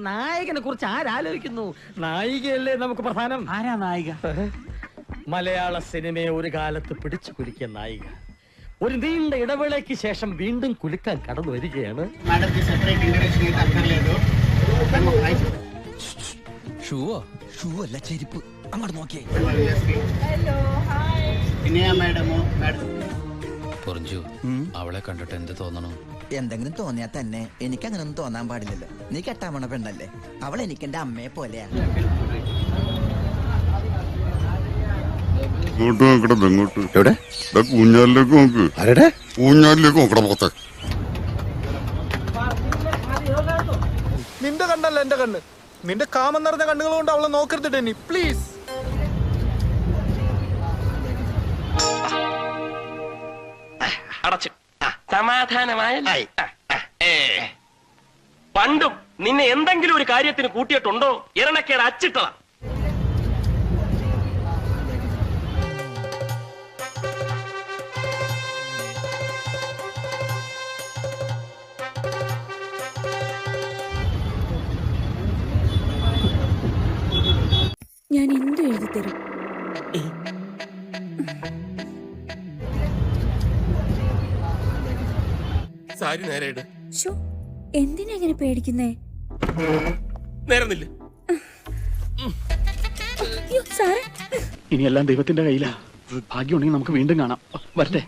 നായകനെ കുറിച്ച് ആരാലോചിക്കുന്നു? നായികയല്ലേ നമുക്ക് പ്രധാനം. ആരാ നായിക? മലയാള സിനിമയെ ഒരു കാലത്ത് പിടിച്ചു കുലുക്കിയ നായിക ഒരു നീണ്ട ഇടവേളയ്ക്ക് ശേഷം വീണ്ടും കുലുക്കാൻ കടന്നു വരികയാണ്. അവളെ കണ്ടിട്ട് എന്ത് തോന്നണു? എന്തെങ്കിലും തോന്നിയാ തന്നെ എനിക്ക് അങ്ങനെ ഒന്നും തോന്നാൻ പാടില്ലല്ലോ. നീ കെട്ടാമണ പെണ്ണല്ലേ, അവൾ എനിക്ക് എന്റെ അമ്മയെ പോലെയാ. ഇങ്ങോട്ട് നോക്കട്ടെ, ഇങ്ങോട്ട് എവിടെ? ഊഞ്ഞാലിലേക്ക് നോക്ക്. ആരുടെ ഊഞ്ഞാലിലേക്ക് നോക്കട പോത്തെ. നിന്റെ കണ്ണല്ല എന്റെ കണ്ണ്. നിന്റെ കാമം നിറഞ്ഞ കണ്ണുകൾ കൊണ്ട് അവളെ നോക്കരുത് നീ പ്ലീസ്. അടച്ചു സമാധാനമായി. പണ്ടും നിന്നെ എന്തെങ്കിലും ഒരു കാര്യത്തിന് കൂട്ടിയിട്ടുണ്ടോ? ഇരണക്കേട് അച്ചിട്ടതാ. ഞാൻ എന്ത് എഴുതി തരും? സാരി നേരെ ഇട്. എന്തിനാ ഇങ്ങനെ പേടിക്കുന്നേ? നേരുന്നില്ല. ഇനിയെല്ലാം ദൈവത്തിന്റെ കയ്യിലാ. ഭാഗ്യമുണ്ടെങ്കിൽ നമുക്ക് വീണ്ടും കാണാം. വരട്ടെ.